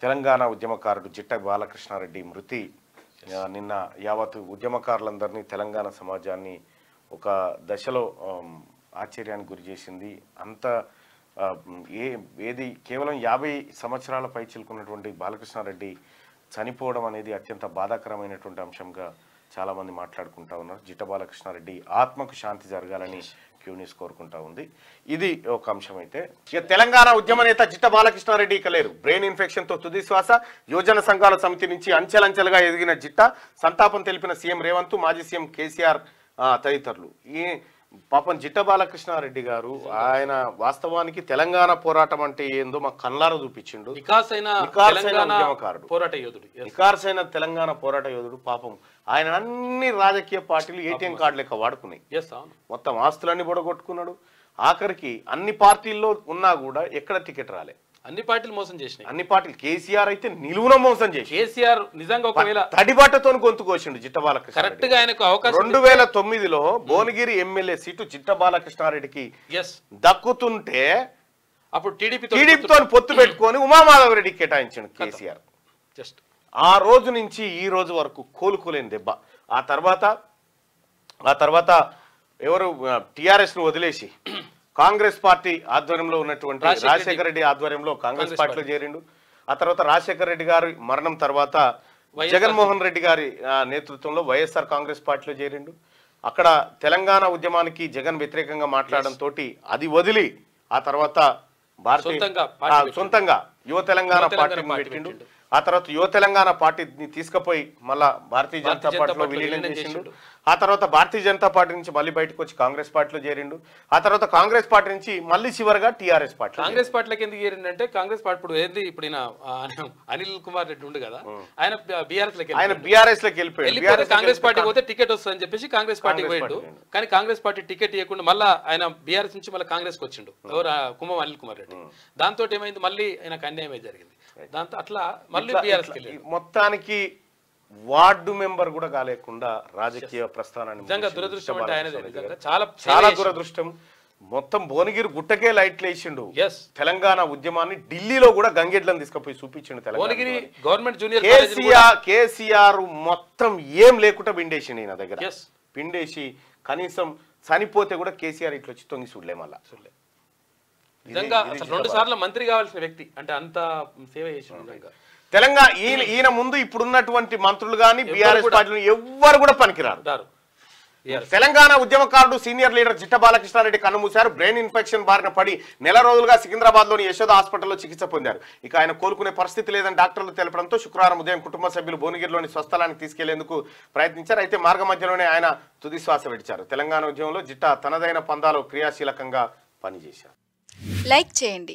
తెలంగాణ ఉద్యమకారుడు జిట్ట బాలకృష్ణారెడ్డి మృతి నిన్న యావత్ ఉద్యమకారులందరినీ తెలంగాణ సమాజాన్ని ఒక దశలో ఆశ్చర్యానికి గురి చేసింది. అంత ఏది కేవలం 50 సంవత్సరాల పై చిలుకున్నటువంటి బాలకృష్ణారెడ్డి చనిపోవడం అనేది అత్యంత బాధాకరమైనటువంటి అంశంగా చాలామంది మాట్లాడుకుంటా ఉన్నారు. జిట్ట బాలకృష్ణారెడ్డి ఆత్మకు శాంతి జరగాలని క్యూనిస్ కోరుకుంటా ఉంది. ఇది ఒక అంశం. అయితే ఇక తెలంగాణ ఉద్యమ నేత జిట్ట బాలకృష్ణారెడ్డి ఇక లేరు. బ్రెయిన్ ఇన్ఫెక్షన్తో తుది శ్వాస. యువజన సంఘాల సమితి నుంచి అంచెలంచెలుగా ఎదిగిన జిట్ట సంతాపం తెలిపిన సీఎం రేవంత్, మాజీ సీఎం కేసీఆర్ తదితరులు. ఈ పాపం జిట్ట బాలకృష్ణారెడ్డి గారు ఆయన వాస్తవానికి తెలంగాణ పోరాటం అంటే ఏందో మాకు కళ్ళారా చూపించిండు. నికార్సైన తెలంగాణ పోరాట యోధుడు. పాపం ఆయన అన్ని రాజకీయ పార్టీలు ఏటీఎం కార్డు లెక్క వాడుకున్నాయి. మొత్తం ఆస్తులన్నీ బొడగొట్టుకున్నాడు. ఆఖరికి అన్ని పార్టీల్లో ఉన్నా కూడా ఎక్కడ టికెట్ రాలే. అన్ని పార్టీలు మోసం చేసినాయి. అన్ని పార్టీలు. కేసీఆర్ అయితే నిలువున మోసం చేసి కేసీఆర్ నిజంగా ఒకవేళ తడిబాటతో గొంతు కోసిండు జిట్ట బాలకృష్ణ. కరెక్ట్ గా ఆయనకు అవకాశం 2009లో భువనగిరి ఎమ్మెల్యే సీటు జిట్ట బాలకృష్ణారెడ్డికి దక్కుతుంటే అప్పుడు టీడీపీతో పొత్తు పెట్టుకొని ఉమామాధవరెడ్డికి కేటాయించాడు కేసీఆర్. జస్ట్ ఆ రోజు నుంచి ఈ రోజు వరకు కోలుకోలేని దెబ్బ. ఆ తర్వాత ఎవరు టిఆర్ఎస్ ను వదిలేసి కాంగ్రెస్ పార్టీ ఆధ్వర్యంలో ఉన్నటువంటి రాజశేఖర రెడ్డి ఆధ్వర్యంలో కాంగ్రెస్ పార్టీలో చేరిండు. ఆ తర్వాత రాజశేఖర రెడ్డి గారి మరణం తర్వాత జగన్మోహన్ రెడ్డి గారి నేతృత్వంలో వైఎస్ఆర్ కాంగ్రెస్ పార్టీలో చేరిండు. అక్కడ తెలంగాణ ఉద్యమానికి జగన్ వ్యతిరేకంగా మాట్లాడడంతో అది వదిలి ఆ తర్వాత సొంతంగా యువ తెలంగాణ పార్టీని పెట్టిండు. ఆ తర్వాత యువ తెలంగాణ పార్టీని తీసుకుపోయి మళ్ళా భారతీయ జనతా పార్టీలో విలీనం చేసిండు. ఆ తర్వాత భారతీయ జనతా పార్టీ నుంచి మళ్ళీ బయటకు వచ్చి కాంగ్రెస్ పార్టీలో చేరిండు. ఆ తర్వాత కాంగ్రెస్ పార్టీ నుంచి మళ్ళీ చివరిగా టీఆర్ఎస్ పార్టీ. కాంగ్రెస్ పార్టీలోకి ఎందుకు చేరిండంటే కాంగ్రెస్ పార్టీ ఇప్పుడు అనిల్ కుమార్ రెడ్డి ఉండు కదా, ఆయన బీఆర్ఎస్ లోకి వెళ్ళిపోయాడు. కాంగ్రెస్ పార్టీ పోతే టికెట్ వస్తుందని చెప్పేసి కాంగ్రెస్ పార్టీకి పోయిండు. కానీ కాంగ్రెస్ పార్టీ టికెట్ ఇవ్వకుండా మళ్ళీ ఆయన బీఆర్ఎస్ నుంచి మళ్ళీ కాంగ్రెస్ కి వచ్చిండు. ఎవరు అనిల్ కుమార్ రెడ్డి. దాంతో ఏమైంది, మళ్ళీ ఆయనకు అన్యాయం జరిగింది. దాంతో అట్లా మళ్ళీ బీఆర్ఎస్ మొత్తానికి వార్డు మెంబర్ కూడా కాలేకుండా రాజకీయ ప్రస్థానాన్ని నిజంగా దురదృష్టం అంటే ఆయన చాలా దురదృష్టం. మొత్తం భువనగిరి గుట్టకే లైట్లు వేసిండు. తెలంగాణ ఉద్యమాన్ని ఢిల్లీలో కూడా గంగెడ్లను తీసుకుపోయి చూపించిండు. భువనగిరి గవర్నమెంట్ జూనియర్ కేసీఆర్ మొత్తం ఏం లేకుండా పిండేసిండు. ఈయన దగ్గర పిండేసి కనీసం చనిపోతే కూడా కేసీఆర్ ఇట్లా వచ్చి తొంగి చూడలే. మళ్ళా నిజంగా 2 సార్లు మంత్రి కావాల్సిన వ్యక్తి అంటే అంత సేవ చేసిండు. తెలంగాణ ఈయన ముందు ఇప్పుడున్నటువంటి మంత్రులు కానీ బీఆర్ఎస్ పార్టీలు ఎవ్వరు కూడా పనికిరారు. తెలంగాణ ఉద్యమకారుడు సీనియర్ లీడర్ జిట్ట బాలకృష్ణారెడ్డి కన్నుమూశారు. బ్రెయిన్ ఇన్ఫెక్షన్ బారిన పడి నెల రోజులుగా సికింద్రాబాద్ లోని యశోద హాస్పిటల్లో చికిత్స పొందారు. ఇక ఆయన కోలుకునే పరిస్థితి లేదని డాక్టర్లు తెలపడంతో శుక్రవారం ఉదయం కుటుంబ సభ్యులు భువనగిరిలోని స్వస్థలానికి తీసుకెళ్లేందుకు ప్రయత్నించారు. అయితే మార్గ మధ్యలోనే ఆయన తుది శ్వాస విడిచారు. తెలంగాణ ఉద్యమంలో జిట్ట తనదైన పందాలో క్రియాశీలకంగా పనిచేశారు. లైక్ చేయండి,